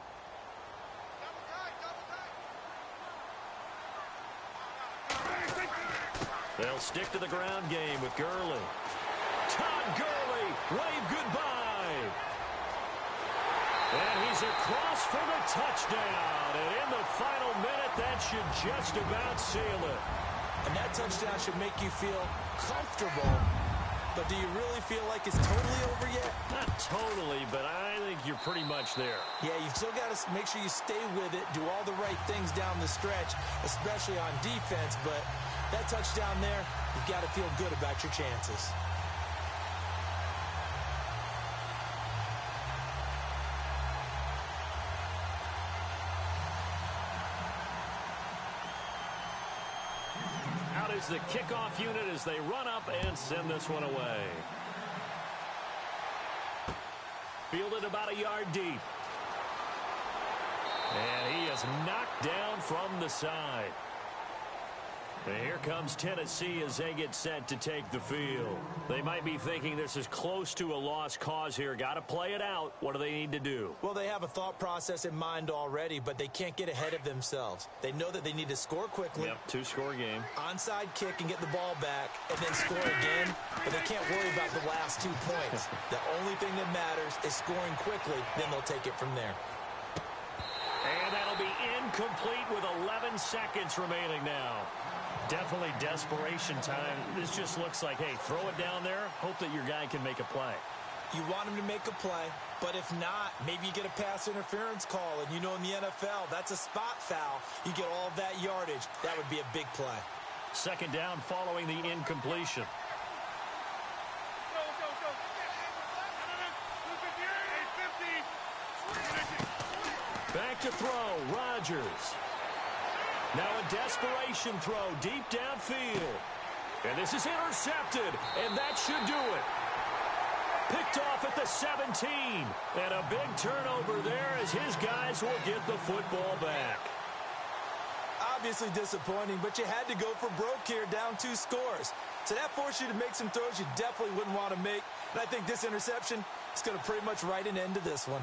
They'll stick to the ground game with Gurley. Todd Gurley, wave goodbye. And he's across for the touchdown. And in the final minute, that should just about seal it. And that touchdown should make you feel comfortable. But do you really feel like it's totally over yet? Not totally, but I think you're pretty much there. Yeah, you've still got to make sure you stay with it, do all the right things down the stretch, especially on defense. But that touchdown there, you've got to feel good about your chances. Out is the kickoff unit as they run up and send this one away. Fielded about a yard deep. And he is knocked down from the side. And here comes Tennessee as they get set to take the field. They might be thinking this is close to a lost cause here. Got to play it out. What do they need to do? Well, they have a thought process in mind already, but they can't get ahead of themselves. They know that they need to score quickly. Yep, 2-score game. Onside kick and get the ball back and then score again, but they can't worry about the last 2 points. The only thing that matters is scoring quickly, then they'll take it from there. And that'll be incomplete with 11 seconds remaining now. Definitely desperation time. This just looks like, hey, throw it down there, hope that your guy can make a play. You want him to make a play, but if not, maybe you get a pass interference call, and you know in the NFL, that's a spot foul. You get all of that yardage. That would be a big play. Second down following the incompletion. Back to throw, Rodgers. Now a desperation throw deep downfield. And this is intercepted, and that should do it. Picked off at the 17. And a big turnover there as his guys will get the football back. Obviously disappointing, but you had to go for broke here, down 2 scores. So that forced you to make some throws you definitely wouldn't want to make. And I think this interception is going to pretty much write an end to this one.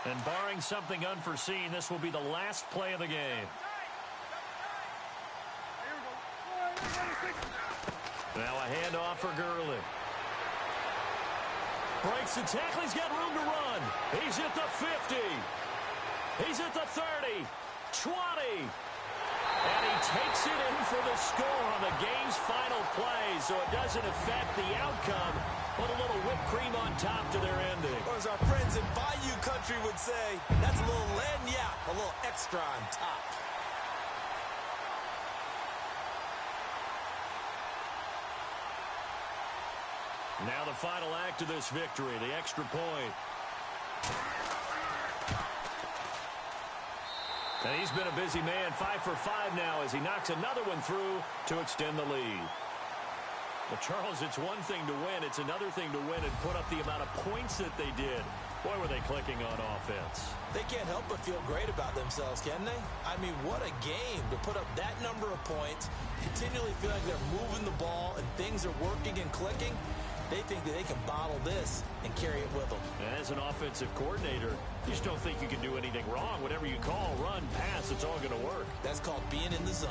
And barring something unforeseen, this will be the last play of the game. Now a handoff for Gurley. Breaks the tackle. He's got room to run. He's at the 50. He's at the 30. 20. And he takes it in for the score on the game's final play, so it doesn't affect the outcome. Put a little whipped cream on top to their ending. Or as our friends in Bayou Country would say, that's a little lagniappe, a little extra on top. Now the final act of this victory, the extra point. And he's been a busy man, 5 for 5 now as he knocks another one through to extend the lead. Well, Charles, it's one thing to win. It's another thing to win and put up the amount of points that they did. Boy, were they clicking on offense. They can't help but feel great about themselves, can they? I mean, what a game to put up that number of points, continually feel like they're moving the ball and things are working and clicking. They think that they can bottle this and carry it with them. As an offensive coordinator, you just don't think you can do anything wrong. Whatever you call, run, pass, it's all going to work. That's called being in the zone.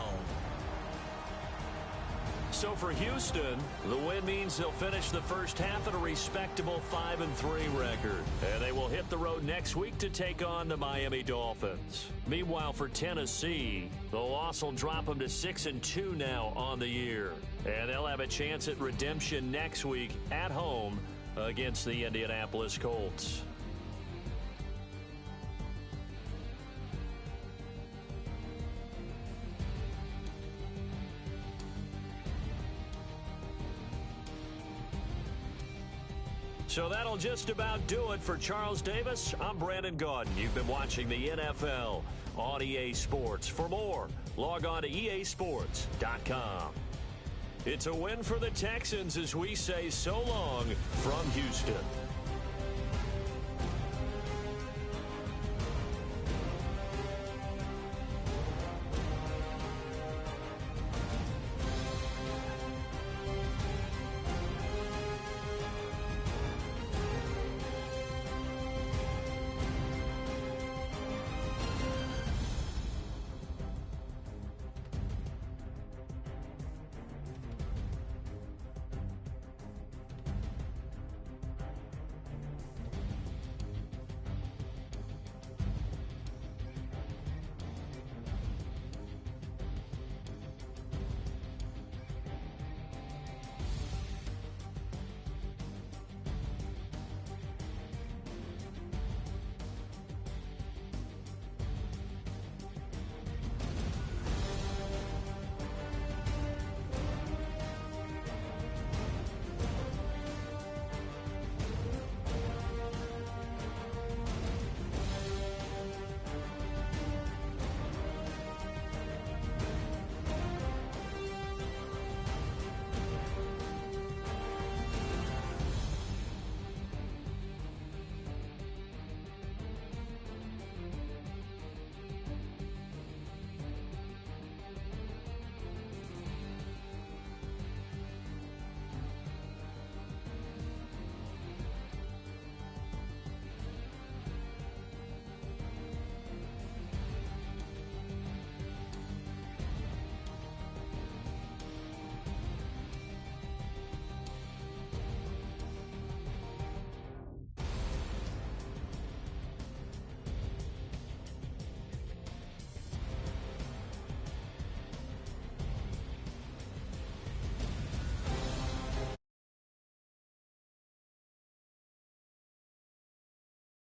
So for Houston, the win means they'll finish the first half at a respectable 5-3 record. And they will hit the road next week to take on the Miami Dolphins. Meanwhile, for Tennessee, the loss will drop them to 6-2 now on the year. And they'll have a chance at redemption next week at home against the Indianapolis Colts. So that'll just about do it for Charles Davis. I'm Brandon Gaudin. You've been watching the NFL on EA Sports. For more, log on to easports.com. It's a win for the Texans as we say so long from Houston.